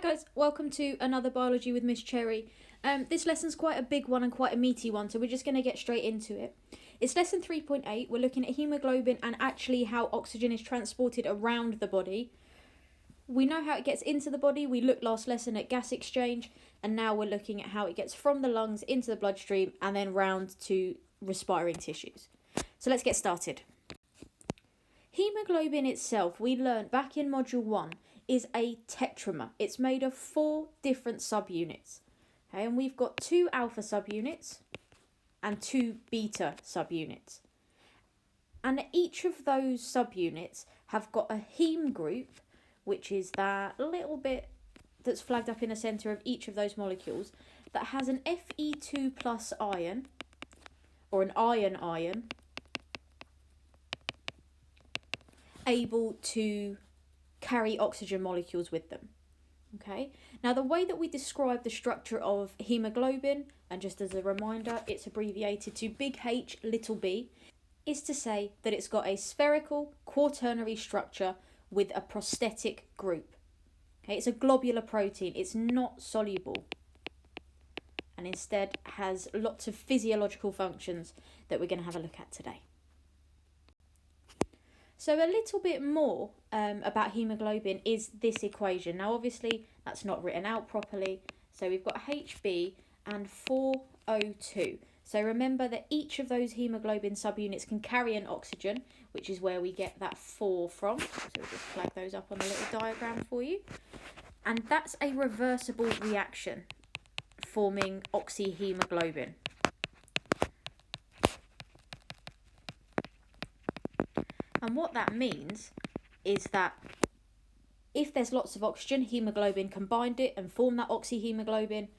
guys, welcome to another Biology with Miss Cherry. This lesson's quite a big one and quite a meaty one, so we're just going to get straight into it. It's lesson 3.8. We're looking at haemoglobin and actually how oxygen is transported around the body. We know how it gets into the body. We looked last lesson at gas exchange, and now we're looking at how it gets from the lungs into the bloodstream and then round to respiring tissues. So let's get started. Haemoglobin itself, we learned back in module 1, is a tetramer. It's made of 4 different subunits. Okay, and we've got 2 alpha subunits and 2 beta subunits. And each of those subunits have got a heme group, which is that little bit that's flagged up in the centre of each of those molecules, that has an Fe2 plus ion, or an ion, able to carry oxygen molecules with them. Okay, now the way that we describe the structure of haemoglobin, and just as a reminder, it's abbreviated to big H, little b, is to say that it's got a spherical quaternary structure with a prosthetic group. Okay, it's a globular protein, it's not soluble, and instead has lots of physiological functions that we're going to have a look at today. So a little bit more about haemoglobin is this equation. Now obviously that's not written out properly, so we've got HB and 4O2. So remember that each of those haemoglobin subunits can carry an oxygen, which is where we get that 4 from. So we'll just flag those up on the little diagram for you. And that's a reversible reaction, forming oxyhaemoglobin. And what that means is that if there's lots of oxygen, haemoglobin can bind it and form that oxyhaemoglobin.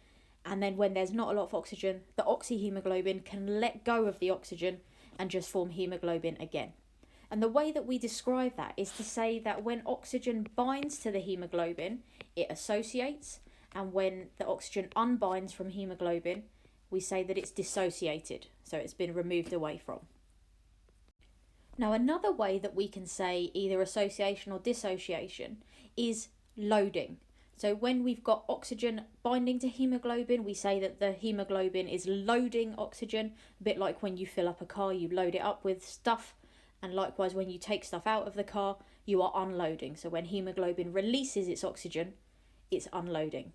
And then when there's not a lot of oxygen, the oxyhaemoglobin can let go of the oxygen and just form hemoglobin again. And the way that we describe that is to say that when oxygen binds to the hemoglobin, it associates. And when the oxygen unbinds from hemoglobin, we say that it's dissociated. So it's been removed away from. Now, another way that we can say either association or dissociation is loading. So when we've got oxygen binding to haemoglobin, we say that the haemoglobin is loading oxygen, a bit like when you fill up a car, you load it up with stuff. And likewise, when you take stuff out of the car, you are unloading. So when haemoglobin releases its oxygen, it's unloading.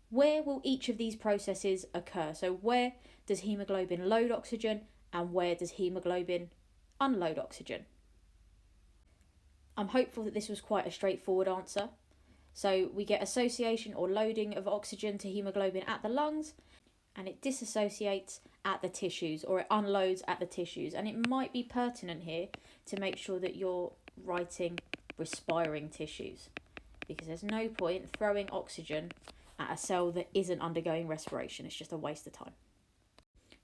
Where will each of these processes occur? So where does haemoglobin load oxygen and where does haemoglobin unload oxygen? I'm hopeful that this was quite a straightforward answer. So we get association or loading of oxygen to haemoglobin at the lungs, and it disassociates at the tissues, or it unloads at the tissues. And it might be pertinent here to make sure that you're writing respiring tissues, because there's no point throwing oxygen at a cell that isn't undergoing respiration. It's just a waste of time.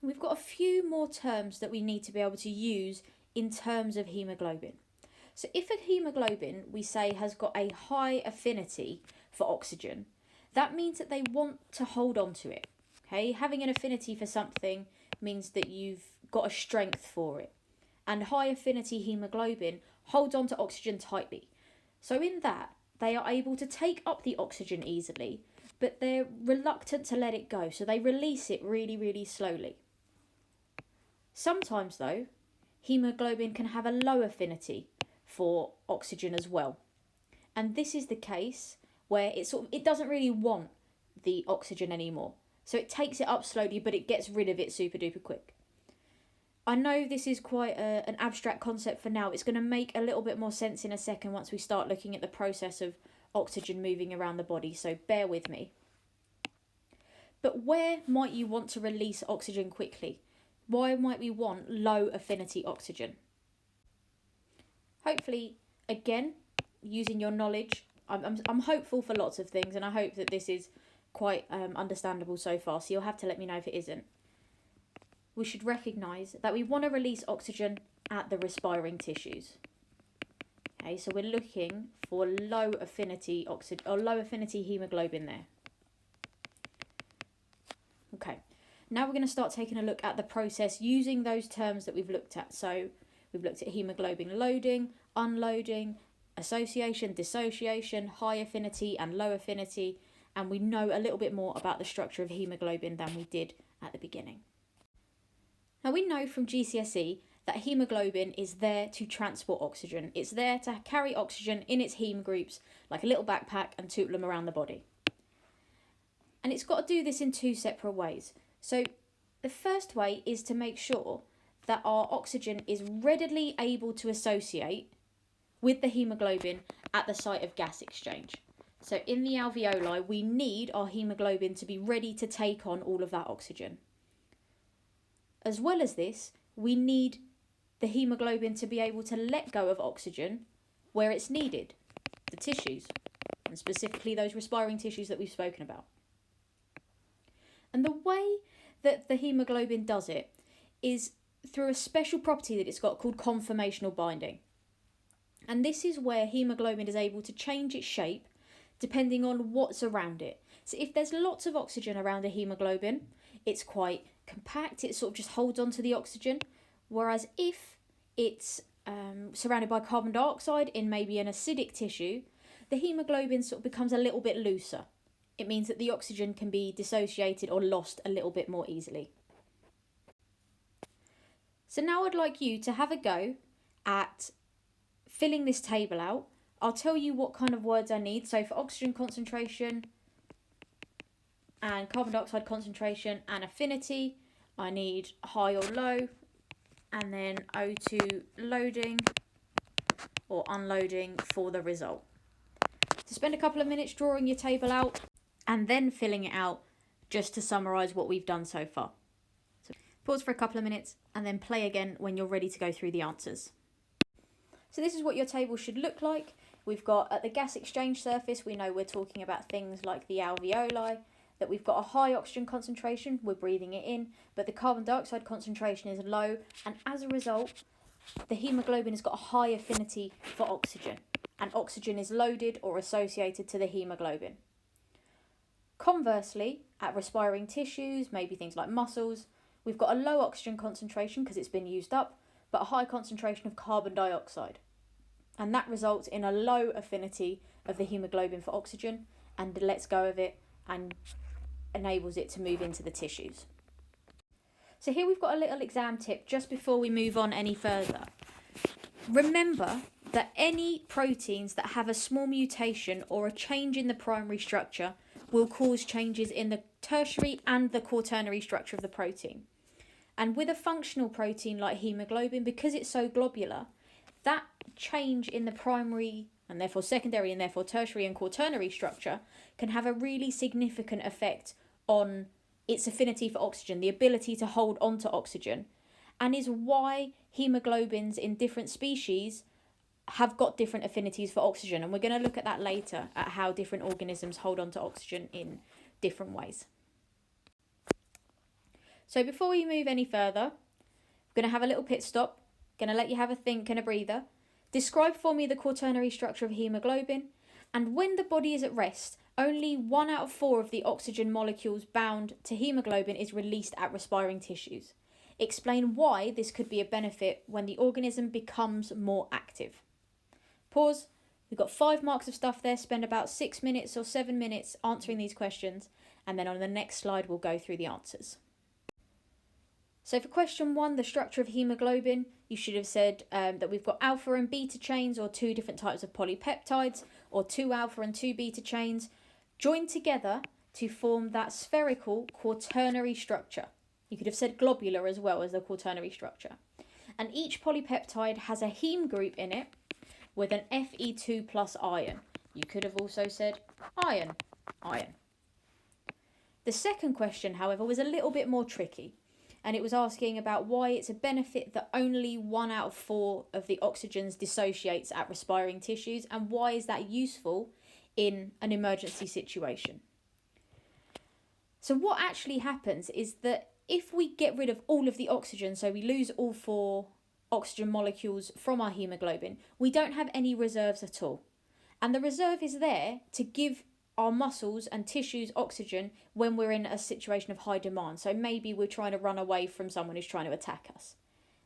We've got a few more terms that we need to be able to use in terms of haemoglobin. So if a haemoglobin, we say, has got a high affinity for oxygen, that means that they want to hold on to it. Okay, having an affinity for something means that you've got a strength for it. And high affinity haemoglobin holds on to oxygen tightly. So in that, they are able to take up the oxygen easily, but they're reluctant to let it go. So they release it really, really slowly. Sometimes though, haemoglobin can have a low affinity for oxygen as well. And this is the case where it doesn't really want the oxygen anymore. So it takes it up slowly, but it gets rid of it super duper quick. I know this is quite an abstract concept for now. It's going to make a little bit more sense in a second once we start looking at the process of oxygen moving around the body, so bear with me. But where might you want to release oxygen quickly? Why might we want low affinity oxygen? Hopefully, again, using your knowledge, I'm hopeful for lots of things, and I hope that this is quite understandable so far, so you'll have to let me know if it isn't. We should recognise that we want to release oxygen at the respiring tissues. Okay, so we're looking for low affinity oxygen or low affinity haemoglobin there. Okay, now we're going to start taking a look at the process using those terms that we've looked at. So we've looked at haemoglobin loading, unloading, association, dissociation, high affinity and low affinity, and we know a little bit more about the structure of haemoglobin than we did at the beginning. Now we know from GCSE that haemoglobin is there to transport oxygen. It's there to carry oxygen in its heme groups like a little backpack and tootle them around the body. And it's got to do this in two separate ways. So the first way is to make sure that our oxygen is readily able to associate with the haemoglobin at the site of gas exchange. So in the alveoli, we need our haemoglobin to be ready to take on all of that oxygen. As well as this, we need the haemoglobin to be able to let go of oxygen where it's needed, the tissues, and specifically those respiring tissues that we've spoken about. And the way that the haemoglobin does it is through a special property that it's got called conformational binding. And this is where haemoglobin is able to change its shape depending on what's around it. So if there's lots of oxygen around a haemoglobin, it's quite compact, it sort of just holds on to the oxygen. Whereas if it's surrounded by carbon dioxide in maybe an acidic tissue, the haemoglobin sort of becomes a little bit looser. It means that the oxygen can be dissociated or lost a little bit more easily. So now I'd like you to have a go at filling this table out. I'll tell you what kind of words I need. So for oxygen concentration and carbon dioxide concentration and affinity, I need high or low, and then O2 loading or unloading for the result. So spend a couple of minutes drawing your table out and then filling it out just to summarise what we've done so far. So pause for a couple of minutes and then play again when you're ready to go through the answers. So this is what your table should look like. We've got at the gas exchange surface, we know we're talking about things like the alveoli, that we've got a high oxygen concentration, we're breathing it in, but the carbon dioxide concentration is low, and as a result, the haemoglobin has got a high affinity for oxygen, and oxygen is loaded or associated to the haemoglobin. Conversely, at respiring tissues, maybe things like muscles, we've got a low oxygen concentration because it's been used up, but a high concentration of carbon dioxide. And that results in a low affinity of the haemoglobin for oxygen and lets go of it and enables it to move into the tissues. So here we've got a little exam tip just before we move on any further. Remember that any proteins that have a small mutation or a change in the primary structure will cause changes in the tertiary and the quaternary structure of the protein. And with a functional protein like haemoglobin, because it's so globular, that change in the primary and therefore secondary and therefore tertiary and quaternary structure can have a really significant effect on its affinity for oxygen, the ability to hold onto oxygen, and is why haemoglobins in different species have got different affinities for oxygen. And we're going to look at that later, at how different organisms hold onto oxygen in different ways. So before we move any further, I'm going to have a little pit stop, going to let you have a think and a breather. Describe for me the quaternary structure of haemoglobin, and when the body is at rest, only 1 out of 4 of the oxygen molecules bound to haemoglobin is released at respiring tissues. Explain why this could be a benefit when the organism becomes more active. Pause. We've got 5 marks of stuff there. Spend about 6 minutes or 7 minutes answering these questions, and then on the next slide we'll go through the answers. So for question 1, the structure of haemoglobin, you should have said that we've got alpha and beta chains, or 2 different types of polypeptides, or 2 alpha and 2 beta chains, joined together to form that spherical quaternary structure. You could have said globular as well as the quaternary structure. And each polypeptide has a heme group in it with an Fe2 plus ion. You could have also said iron. The second question, however, was a little bit more tricky. And it was asking about why it's a benefit that only 1 out of 4 of the oxygens dissociates at respiring tissues, and why is that useful in an emergency situation. So what actually happens is that if we get rid of all of the oxygen, so we lose all 4 oxygen molecules from our haemoglobin, we don't have any reserves at all. And the reserve is there to give our muscles and tissues oxygen when we're in a situation of high demand. So maybe we're trying to run away from someone who's trying to attack us.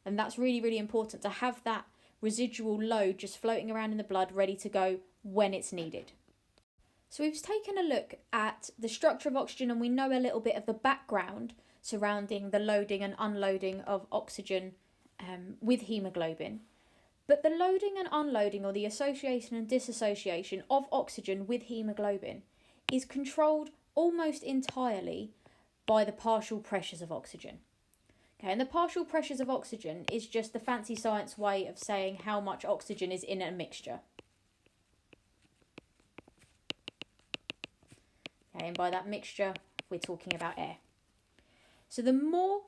And that's really, really important to have that residual load just floating around in the blood, ready to go when it's needed. So we've taken a look at the structure of oxygen, and we know a little bit of the background surrounding the loading and unloading of oxygen with haemoglobin. But the loading and unloading, or the association and dissociation of oxygen with haemoglobin, is controlled almost entirely by the partial pressures of oxygen. Okay, and the partial pressures of oxygen is just the fancy science way of saying how much oxygen is in a mixture. Okay, and by that mixture, we're talking about air. So the more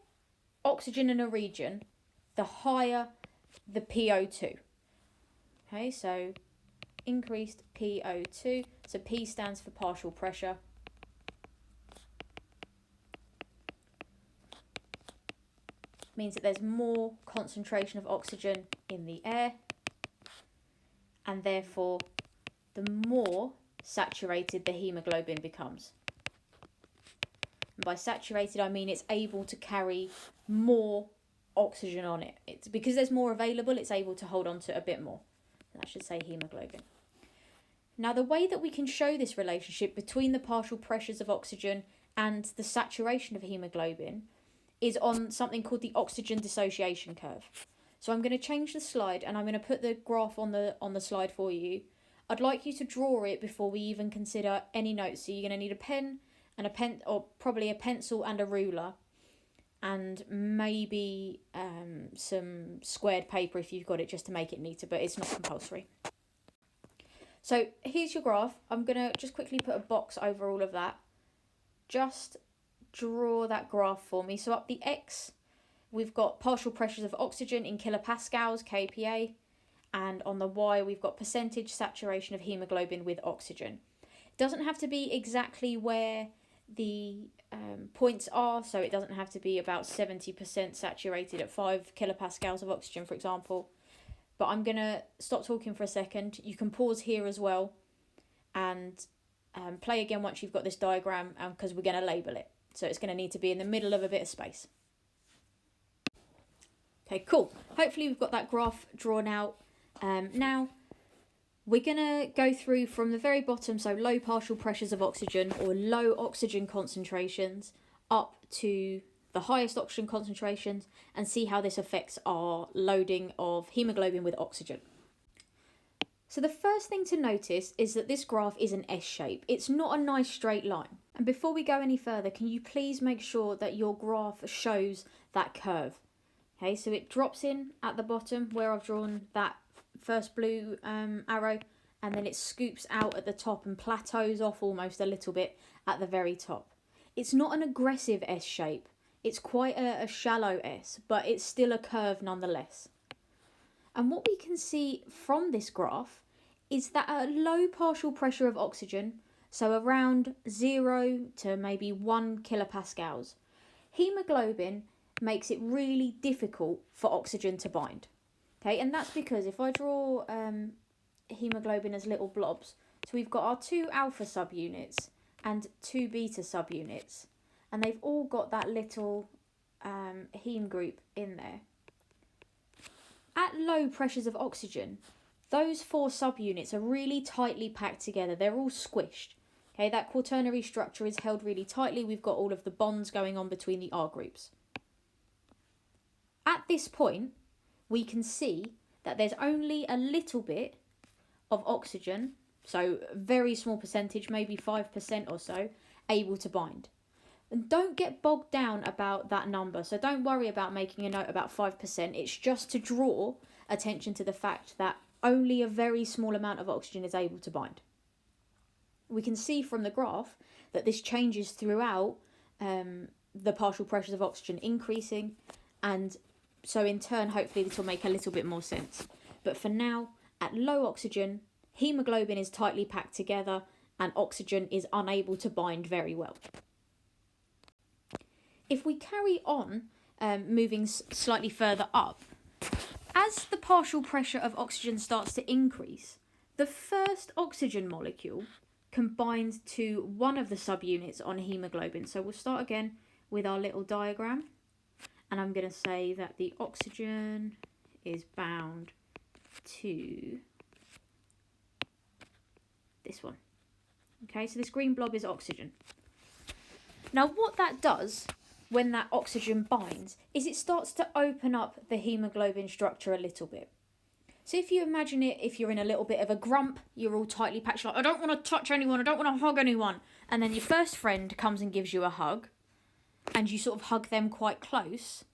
oxygen in a region, the higher the PO2. Okay, so increased PO2. So P stands for partial pressure. Means that there's more concentration of oxygen in the air, and therefore the more saturated the haemoglobin becomes. And by saturated, I mean it's able to carry more oxygen on it. It's because there's more available, it's able to hold on to a bit more. That should say haemoglobin. Now, the way that we can show this relationship between the partial pressures of oxygen and the saturation of haemoglobin is on something called the oxygen dissociation curve. So I'm going to change the slide, and I'm going to put the graph on the slide for you. I'd like you to draw it before we even consider any notes. So you're going to need a pen and or probably a pencil and a ruler, and maybe some squared paper if you've got it, just to make it neater, but it's not compulsory. So here's your graph. I'm going to just quickly put a box over all of that. Just draw that graph for me. So up the X, we've got partial pressures of oxygen in kilopascals, kPa, and on the Y, we've got percentage saturation of haemoglobin with oxygen. It doesn't have to be exactly where the points are, so it doesn't have to be about 70% saturated at 5 kilopascals of oxygen, for example. But I'm going to stop talking for a second. You can pause here as well and play again once you've got this diagram, because we're going to label it. So it's going to need to be in the middle of a bit of space. Okay, cool. Hopefully we've got that graph drawn out. Now, we're going to go through from the very bottom, so low partial pressures of oxygen or low oxygen concentrations, up to the highest oxygen concentrations, and see how this affects our loading of haemoglobin with oxygen. So the first thing to notice is that this graph is an S shape. It's not a nice straight line. And before we go any further, can you please make sure that your graph shows that curve? Okay, so it drops in at the bottom where I've drawn that first blue arrow, and then it scoops out at the top and plateaus off almost a little bit at the very top. It's not an aggressive S shape. It's quite a shallow S, but it's still a curve nonetheless. And what we can see from this graph is that at a low partial pressure of oxygen, so around 0 to maybe 1 kilopascals, haemoglobin makes it really difficult for oxygen to bind. Okay, and that's because if I draw haemoglobin as little blobs, so we've got our 2 alpha subunits and 2 beta subunits, and they've all got that little heme group in there. At low pressures of oxygen, those 4 subunits are really tightly packed together. They're all squished. Okay, that quaternary structure is held really tightly. We've got all of the bonds going on between the R groups. At this point, we can see that there's only a little bit of oxygen, so a very small percentage, maybe 5% or so, able to bind. And don't get bogged down about that number. So don't worry about making a note about 5%. It's just to draw attention to the fact that only a very small amount of oxygen is able to bind. We can see from the graph that this changes throughout the partial pressures of oxygen increasing, and so in turn, hopefully this will make a little bit more sense. But for now, at low oxygen, haemoglobin is tightly packed together and oxygen is unable to bind very well. If we carry on moving slightly further up, as the partial pressure of oxygen starts to increase, the first oxygen molecule combines to one of the subunits on haemoglobin. So we'll start again with our little diagram, and I'm going to say that the oxygen is bound to this one. Okay, so this green blob is oxygen. Now what that does when that oxygen binds is it starts to open up the haemoglobin structure a little bit. So if you imagine it, if you're in a little bit of a grump, you're all tightly packed, like, I don't want to touch anyone, I don't want to hug anyone. And then your first friend comes and gives you a hug, and you sort of hug them quite close,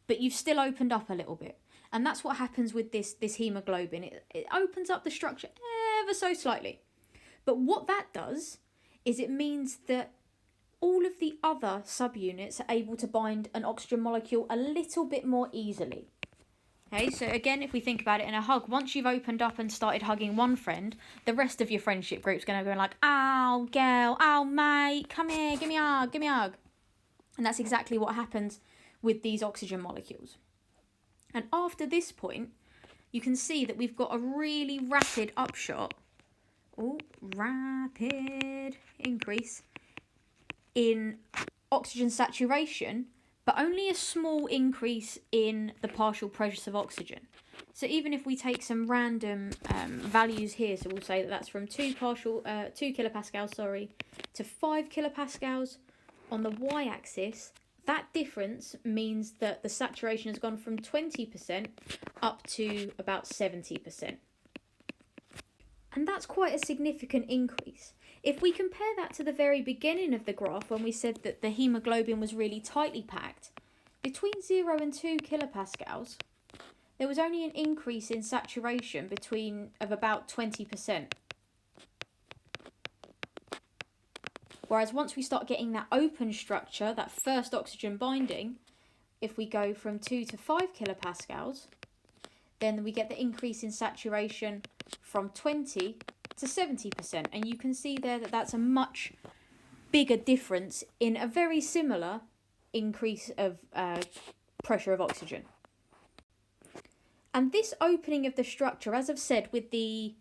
but you've still opened up a little bit. And that's what happens with this haemoglobin. It opens up the structure ever so slightly. But what that does is it means that all of the other subunits are able to bind an oxygen molecule a little bit more easily. Okay, so again, if we think about it in a hug, once you've opened up and started hugging one friend, the rest of your friendship group's going to go like, ow, girl, ow, mate, come here, give me a hug, give me a hug. And that's exactly what happens with these oxygen molecules. And after this point, you can see that we've got a really rapid upshot, rapid increase in oxygen saturation, but only a small increase in the partial pressures of oxygen. So even if we take some random values here, so we'll say that that's from 2 kilopascals, to 5 kilopascals on the y-axis, that difference means that the saturation has gone from 20% up to about 70%. And that's quite a significant increase. If we compare that to the very beginning of the graph, when we said that the haemoglobin was really tightly packed, between 0 and 2 kilopascals, there was only an increase in saturation of about 20%. Whereas once we start getting that open structure, that first oxygen binding, if we go from 2 to 5 kilopascals, then we get the increase in saturation from 20 to 70%. And you can see there that that's a much bigger difference in a very similar increase of pressure of oxygen. And this opening of the structure, as I've said, with the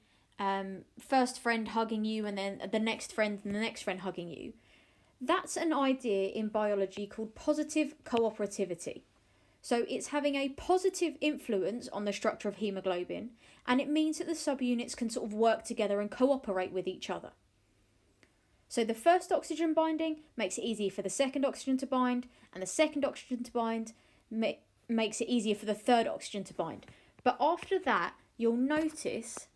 first friend hugging you and then the next friend and the next friend hugging you, that's an idea in biology called positive cooperativity. So it's having a positive influence on the structure of haemoglobin, and it means that the subunits can sort of work together and cooperate with each other. So the first oxygen binding makes it easier for the second oxygen to bind, and the second oxygen to bind makes it easier for the third oxygen to bind. But after that, you'll notice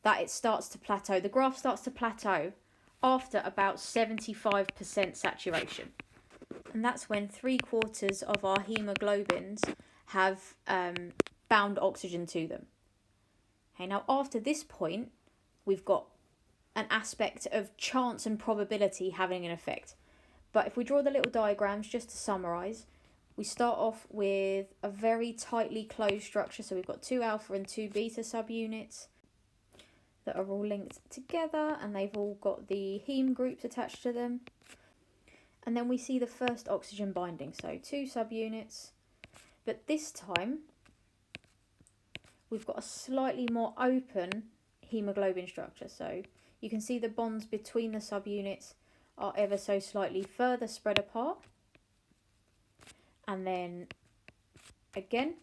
that it starts to plateau. The graph starts to plateau after about 75% saturation. And that's when 3/4 of our haemoglobins have bound oxygen to them. Okay, now after this point, we've got an aspect of chance and probability having an effect. But if we draw the little diagrams, just to summarise, we start off with a very tightly closed structure. So we've got 2 alpha and 2 beta subunits that are all linked together, and they've all got the heme groups attached to them. And then we see the first oxygen binding, so 2 subunits. But this time, we've got a slightly more open haemoglobin structure. So you can see the bonds between the subunits are ever so slightly further spread apart. And then, again,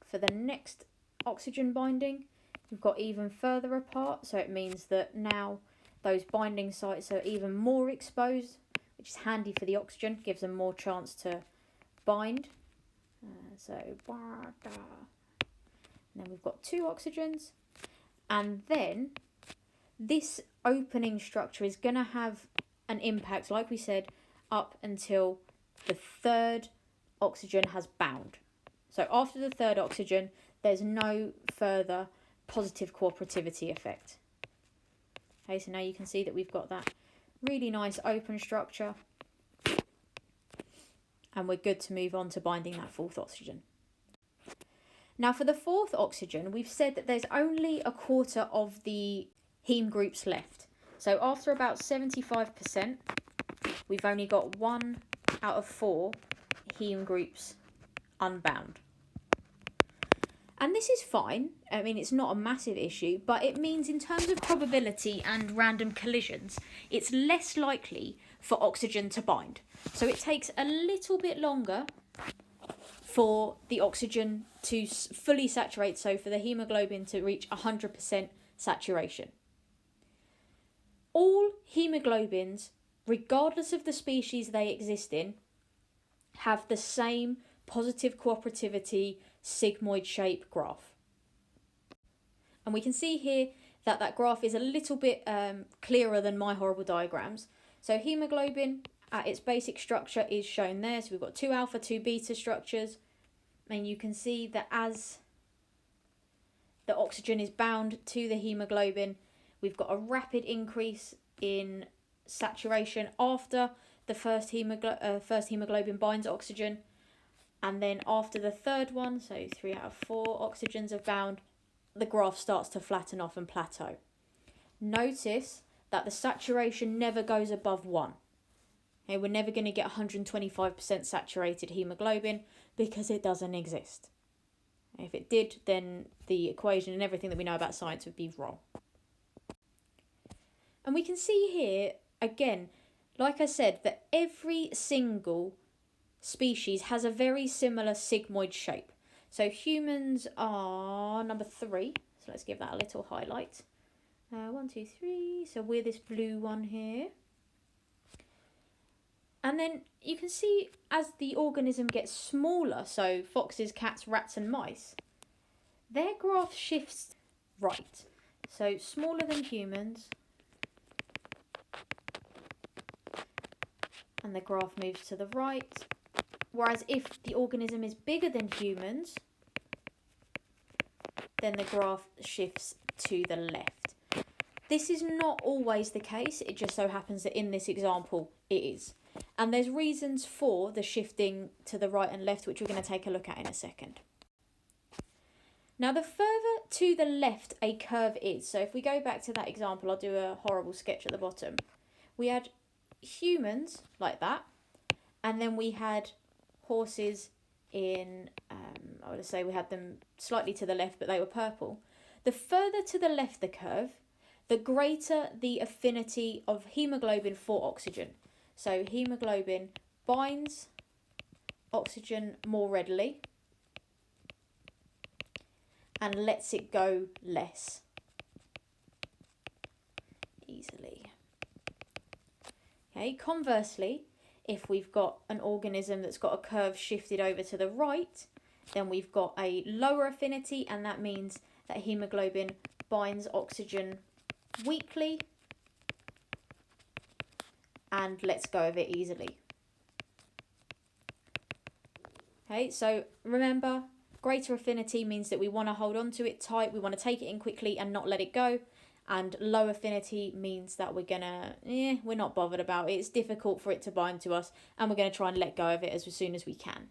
for the next oxygen binding, we've got even further apart. So it means that now those binding sites are even more exposed, which is handy for the oxygen, gives them more chance to bind. And then we've got 2 oxygens. And then this opening structure is going to have an impact, like we said, up until the third oxygen has bound. So after the third oxygen, there's no further positive cooperativity effect. Okay, so now you can see that we've got that really nice open structure, and we're good to move on to binding that 4th oxygen. Now for the 4th oxygen, we've said that there's only 1/4 of the heme groups left. So after about 75%, we've only got 1 out of 4 heme groups unbound. And this is fine. I mean, it's not a massive issue, but it means in terms of probability and random collisions, it's less likely for oxygen to bind. So it takes a little bit longer for the oxygen to fully saturate, so for the haemoglobin to reach 100% saturation. All haemoglobins, regardless of the species they exist in, have the same positive cooperativity sigmoid shape graph. And we can see here that that graph is a little bit clearer than my horrible diagrams. So haemoglobin at its basic structure is shown there. So we've got 2 alpha, 2 beta structures. And you can see that as the oxygen is bound to the haemoglobin, we've got a rapid increase in saturation after the first haemoglobin binds oxygen. And then after the third one, so 3 out of 4 oxygens are bound, the graph starts to flatten off and plateau. Notice that the saturation never goes above 1. Okay, we're never going to get 125% saturated haemoglobin because it doesn't exist. If it did, then the equation and everything that we know about science would be wrong. And we can see here, again, like I said, that every single species has a very similar sigmoid shape. So humans are number 3. So let's give that a little highlight. 1, 2, 3. So we're this blue one here. And then you can see as the organism gets smaller, so foxes, cats, rats and mice, their graph shifts right. So smaller than humans. And the graph moves to the right. Whereas if the organism is bigger than humans, then the graph shifts to the left. This is not always the case. It just so happens that in this example, it is. And there's reasons for the shifting to the right and left, which we're going to take a look at in a second. Now, the further to the left a curve is, so if we go back to that example, I'll do a horrible sketch at the bottom. We had humans like that, and then we had horses in, I would say we had them slightly to the left, but they were purple. The further to the left the curve, the greater the affinity of haemoglobin for oxygen. So haemoglobin binds oxygen more readily and lets it go less easily. Okay, conversely, if we've got an organism that's got a curve shifted over to the right, then we've got a lower affinity, and that means that haemoglobin binds oxygen weakly and lets go of it easily. Okay, so remember, greater affinity means that we want to hold on to it tight, we want to take it in quickly and not let it go. And low affinity means that we're not bothered about it. It's difficult for it to bind to us, and we're going to try and let go of it as soon as we can.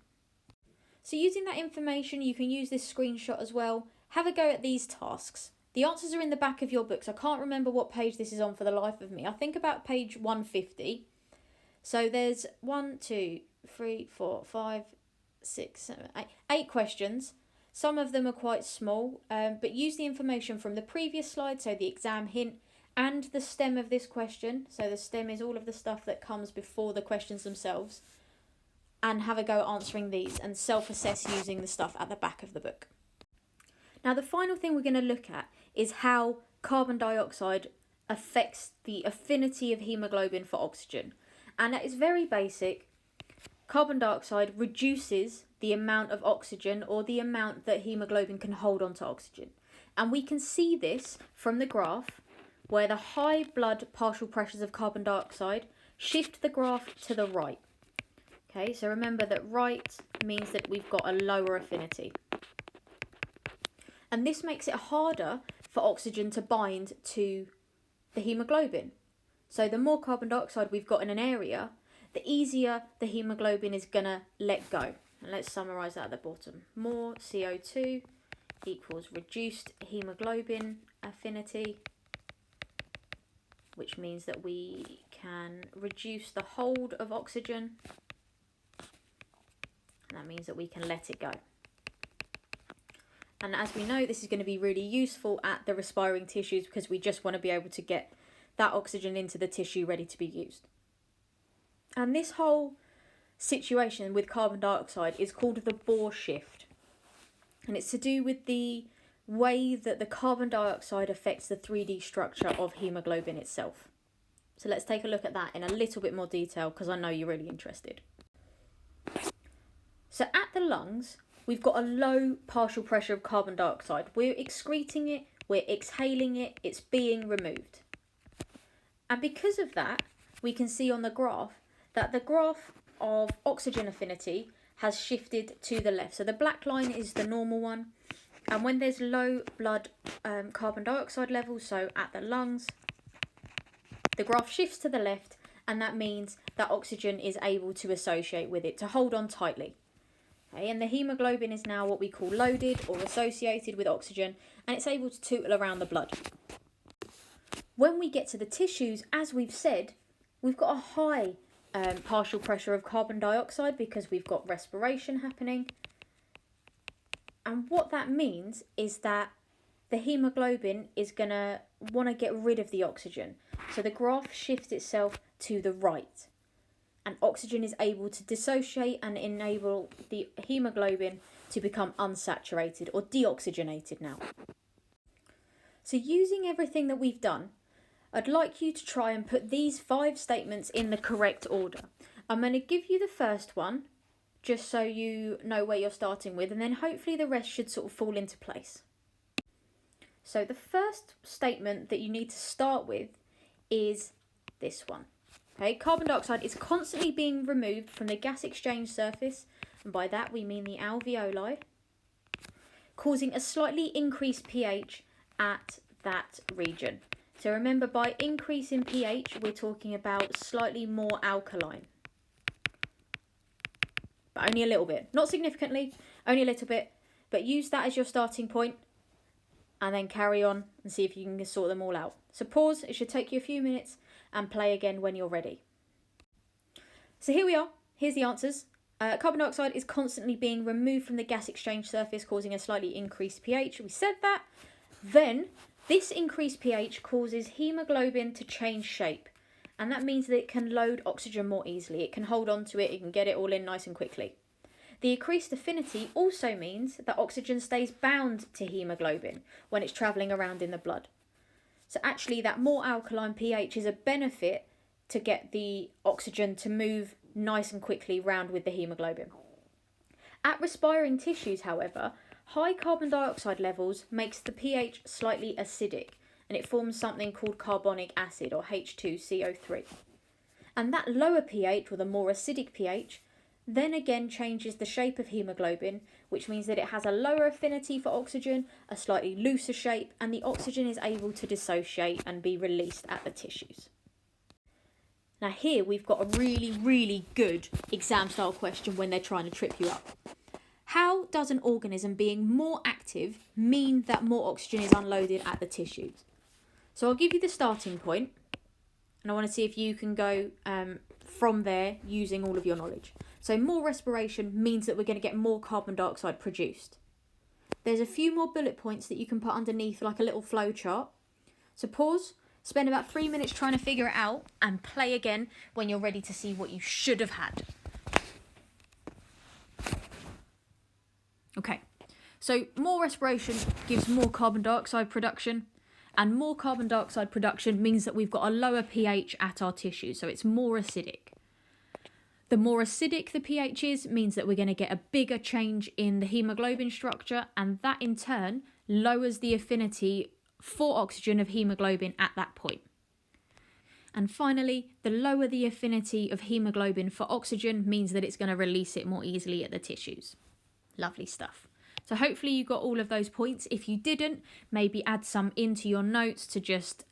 So using that information, you can use this screenshot as well. Have a go at these tasks. The answers are in the back of your books. I can't remember what page this is on for the life of me. I think about page 150. So there's 1, 2, 3, 4, 5, 6, 7, 8 questions. Some of them are quite small, but use the information from the previous slide, so the exam hint, and the stem of this question. So the stem is all of the stuff that comes before the questions themselves. And have a go at answering these and self-assess using the stuff at the back of the book. Now, the final thing we're going to look at is how carbon dioxide affects the affinity of haemoglobin for oxygen. And that is very basic. Carbon dioxide reduces the amount of oxygen, or the amount that haemoglobin can hold on to oxygen. And we can see this from the graph, where the high blood partial pressures of carbon dioxide shift the graph to the right. Okay, so remember that right means that we've got a lower affinity. And this makes it harder for oxygen to bind to the haemoglobin. So the more carbon dioxide we've got in an area, the easier the haemoglobin is going to let go. And let's summarise that at the bottom. More CO2 equals reduced haemoglobin affinity, which means that we can reduce the hold of oxygen. And that means that we can let it go. And as we know, this is going to be really useful at the respiring tissues, because we just want to be able to get that oxygen into the tissue ready to be used. And this whole situation with carbon dioxide is called the Bohr shift. And it's to do with the way that the carbon dioxide affects the 3D structure of haemoglobin itself. So let's take a look at that in a little bit more detail, because I know you're really interested. So at the lungs, we've got a low partial pressure of carbon dioxide. We're excreting it, we're exhaling it, it's being removed. And because of that, we can see on the graph that the graph of oxygen affinity has shifted to the left. So the black line is the normal one. And when there's low blood carbon dioxide levels, so at the lungs, the graph shifts to the left, and that means that oxygen is able to associate with it, to hold on tightly. Okay, and the haemoglobin is now what we call loaded or associated with oxygen, and it's able to tootle around the blood. When we get to the tissues, as we've said, we've got a high partial pressure of carbon dioxide because we've got respiration happening. And what that means is that the haemoglobin is going to want to get rid of the oxygen. So the graph shifts itself to the right. And oxygen is able to dissociate and enable the haemoglobin to become unsaturated or deoxygenated now. So using everything that we've done, I'd like you to try and put these 5 statements in the correct order. I'm going to give you the first one, just so you know where you're starting with, and then hopefully the rest should sort of fall into place. So the first statement that you need to start with is this one. Okay, carbon dioxide is constantly being removed from the gas exchange surface, and by that we mean the alveoli, causing a slightly increased pH at that region. So remember, by increase in pH, we're talking about slightly more alkaline. But only a little bit. Not significantly, only a little bit. But use that as your starting point and then carry on and see if you can sort them all out. So pause, it should take you a few minutes, and play again when you're ready. So here we are. Here's the answers. Carbon dioxide is constantly being removed from the gas exchange surface, causing a slightly increased pH. We said that. Then this increased pH causes haemoglobin to change shape. And that means that it can load oxygen more easily. It can hold on to it. It can get it all in nice and quickly. The increased affinity also means that oxygen stays bound to haemoglobin when it's travelling around in the blood. So actually that more alkaline pH is a benefit to get the oxygen to move nice and quickly round with the haemoglobin. At respiring tissues, however, high carbon dioxide levels makes the pH slightly acidic, and it forms something called carbonic acid, or H2CO3. And that lower pH, or the more acidic pH, then again changes the shape of haemoglobin, which means that it has a lower affinity for oxygen, a slightly looser shape, and the oxygen is able to dissociate and be released at the tissues. Now here we've got a really, really good exam style question when they're trying to trip you up. How does an organism being more active mean that more oxygen is unloaded at the tissues? So I'll give you the starting point, and I want to see if you can go from there using all of your knowledge. So more respiration means that we're going to get more carbon dioxide produced. There's a few more bullet points that you can put underneath, like a little flow chart. So pause, spend about 3 minutes trying to figure it out, and play again when you're ready to see what you should have had. Okay, so more respiration gives more carbon dioxide production, and more carbon dioxide production means that we've got a lower pH at our tissue, so it's more acidic. The more acidic the pH is means that we're going to get a bigger change in the haemoglobin structure, and that in turn lowers the affinity for oxygen of haemoglobin at that point. And finally, the lower the affinity of haemoglobin for oxygen means that it's going to release it more easily at the tissues. Lovely stuff. So hopefully you got all of those points. If you didn't, maybe add some into your notes to just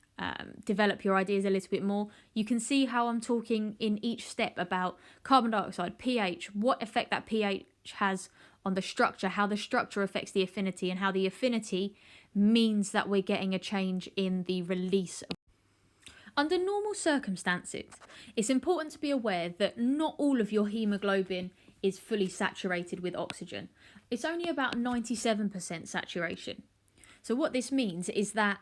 develop your ideas a little bit more. You can see how I'm talking in each step about carbon dioxide, pH, what effect that pH has on the structure, how the structure affects the affinity, and how the affinity means that we're getting a change in the release of. Under normal circumstances, it's important to be aware that not all of your haemoglobin is fully saturated with oxygen. It's only about 97% saturation. So what this means is that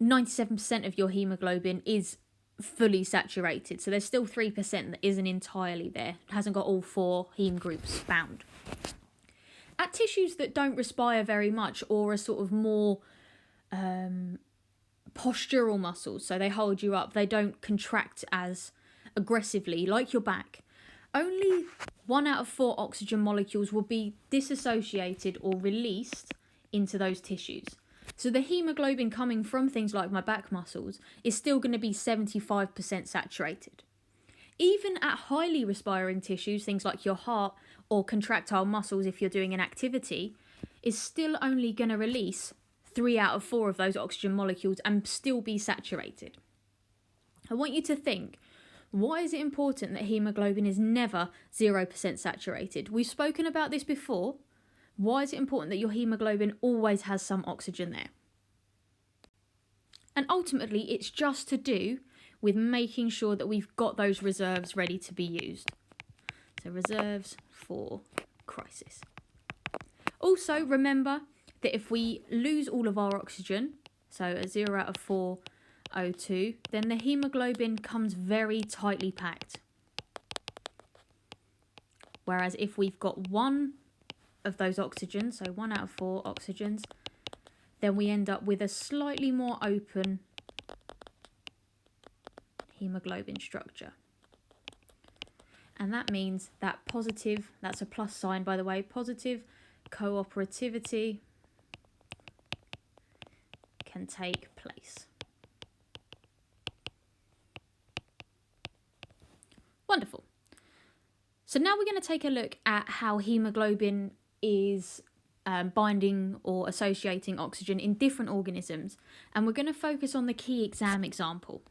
97% of your haemoglobin is fully saturated. So there's still 3% that isn't entirely there, hasn't got all 4 heme groups found. At tissues that don't respire very much or are sort of more postural muscles, so they hold you up, they don't contract as aggressively like your back, only 1 out of 4 oxygen molecules will be disassociated or released into those tissues. So the hemoglobin coming from things like my back muscles is still going to be 75% saturated. Even at highly respiring tissues, things like your heart or contractile muscles if you're doing an activity, is still only going to release 3 out of 4 of those oxygen molecules and still be saturated. I want you to think, why is it important that hemoglobin is never 0% saturated? We've spoken about this before. Why is it important that your hemoglobin always has some oxygen there? And ultimately, it's just to do with making sure that we've got those reserves ready to be used. So reserves for crisis. Also, remember that if we lose all of our oxygen, so a 0 out of 4 O2, then the hemoglobin comes very tightly packed. Whereas if we've got 1 of those oxygens, so 1 out of 4 oxygens, then we end up with a slightly more open hemoglobin structure. And that means that positive, that's a plus sign by the way, positive cooperativity can take place. Wonderful. So now we're going to take a look at how hemoglobin is binding or associating oxygen in different organisms, and we're going to focus on the key exam example.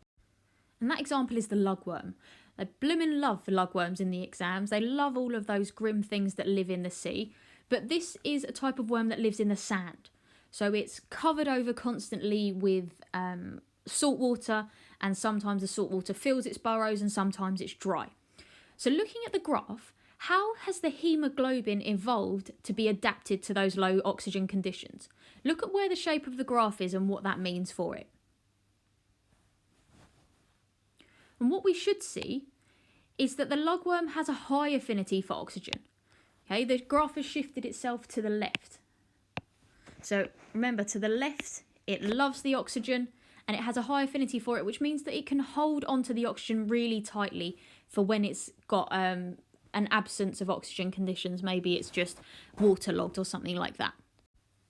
And that example is the lugworm. They bloomin' love the lugworms in the exams. They love all of those grim things that live in the sea, but this is a type of worm that lives in the sand. So it's covered over constantly with salt water, and sometimes the salt water fills its burrows and sometimes it's dry. So looking at the graph, how has the hemoglobin evolved to be adapted to those low oxygen conditions? Look at where the shape of the graph is and what that means for it. And what we should see is that the lugworm has a high affinity for oxygen. Okay, the graph has shifted itself to the left. So remember, to the left, it loves the oxygen and it has a high affinity for it, which means that it can hold onto the oxygen really tightly for when it's got an absence of oxygen conditions. Maybe it's just waterlogged or something like that.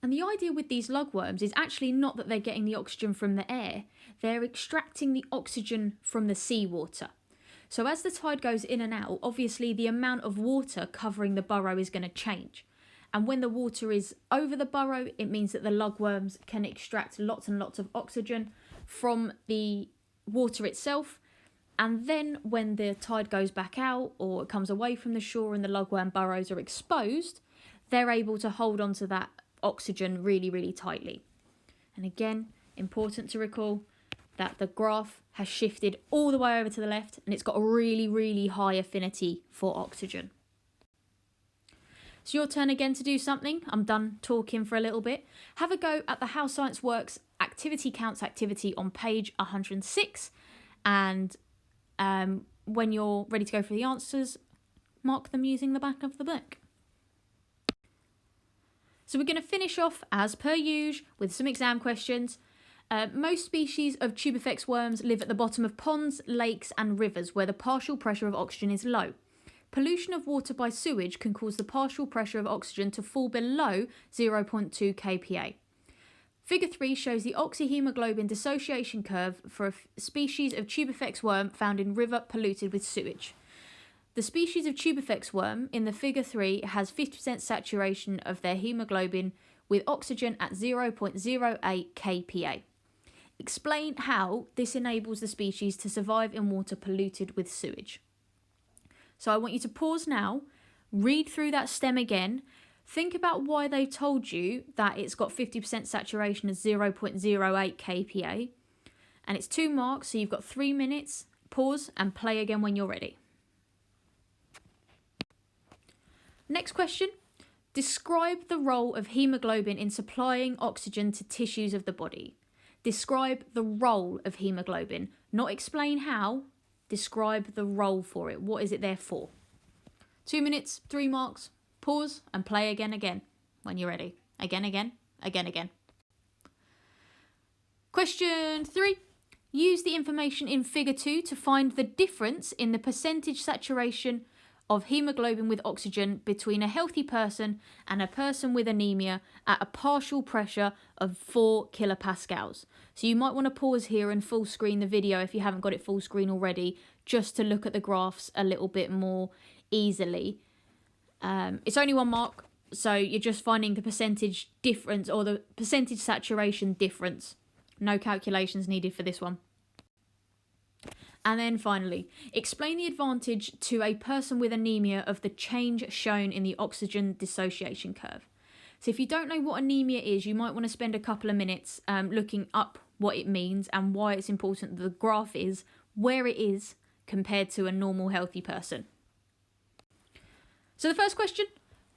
And the idea with these lugworms is actually not that they're getting the oxygen from the air, they're extracting the oxygen from the seawater. So as the tide goes in and out, obviously the amount of water covering the burrow is going to change. And when the water is over the burrow, it means that the lugworms can extract lots and lots of oxygen from the water itself. And then when the tide goes back out or it comes away from the shore and the lugworm burrows are exposed, they're able to hold on to that oxygen really, really tightly. And again, important to recall that the graph has shifted all the way over to the left and it's got a really, really high affinity for oxygen. It's your turn again to do something. I'm done talking for a little bit. Have a go at the How Science Works activity counts activity on page 106, and when you're ready to go for the answers, mark them using the back of the book. So we're going to finish off, as per usual, with some exam questions. Most species of tubifex worms live at the bottom of ponds, lakes and rivers where the partial pressure of oxygen is low. Pollution of water by sewage can cause the partial pressure of oxygen to fall below 0.2 kPa. Figure 3 shows the oxyhemoglobin dissociation curve for a species of tubifex worm found in river polluted with sewage. The species of tubifex worm in the figure 3 has 50% saturation of their hemoglobin with oxygen at 0.08 kPa. Explain how this enables the species to survive in water polluted with sewage. So I want you to pause now, read through that stem again, think about why they told you that it's got 50% saturation as 0.08 kPa, and it's 2 marks, so you've got 3 minutes, pause and play again when you're ready. Next question, describe the role of hemoglobin in supplying oxygen to tissues of the body. Describe the role of haemoglobin. Not explain how, describe the role for it. What is it there for? 2 minutes, 3 marks. Pause and play again when you're ready. Again. Question 3. Use the information in figure 2 to find the difference in the percentage saturation of haemoglobin with oxygen between a healthy person and a person with anemia at a partial pressure of 4 kilopascals. So you might want to pause here and full screen the video if you haven't got it full screen already, just to look at the graphs a little bit more easily. It's only 1 mark, so you're just finding the percentage difference or the percentage saturation difference. No calculations needed for this one. And then finally, explain the advantage to a person with anemia of the change shown in the oxygen dissociation curve. So if you don't know what anemia is, you might want to spend a couple of minutes looking up what it means and why it's important that the graph is where it is compared to a normal healthy person. So the first question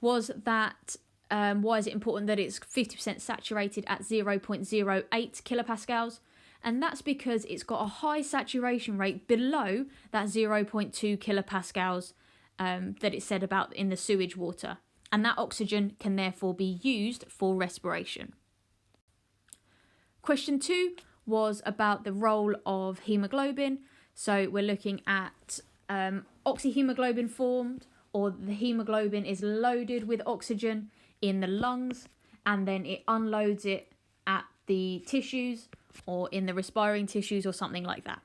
was that why is it important that it's 50% saturated at 0.08 kilopascals? And that's because it's got a high saturation rate below that 0.2 kilopascals that it said about in the sewage water. And that oxygen can therefore be used for respiration. Question 2 was about the role of haemoglobin. So we're looking at oxyhemoglobin formed, or the haemoglobin is loaded with oxygen in the lungs, and then it unloads it at the tissues or in the respiring tissues or something like that.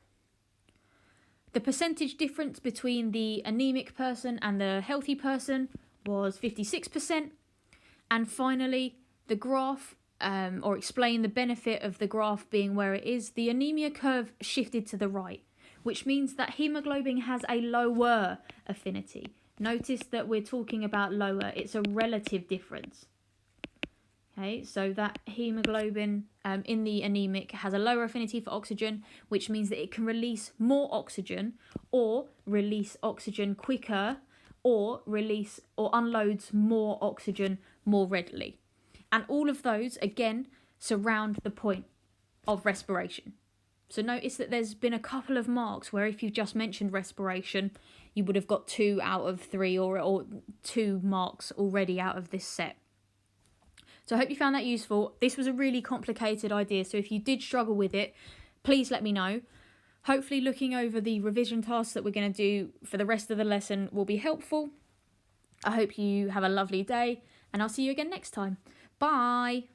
The percentage difference between the anemic person and the healthy person was 56%. And finally, the graph, or explain the benefit of the graph being where it is, the anemia curve shifted to the right, which means that haemoglobin has a lower affinity. Notice that we're talking about lower, it's a relative difference. Okay, so that haemoglobin in the anemic has a lower affinity for oxygen, which means that it can release more oxygen or release oxygen quicker or release or unloads more oxygen more readily. And all of those, again, surround the point of respiration. So notice that there's been a couple of marks where if you've just mentioned respiration, you would have got 2 out of 3 or 2 marks already out of this set. So I hope you found that useful. This was a really complicated idea, so if you did struggle with it, please let me know. Hopefully looking over the revision tasks that we're going to do for the rest of the lesson will be helpful. I hope you have a lovely day, and I'll see you again next time. Bye!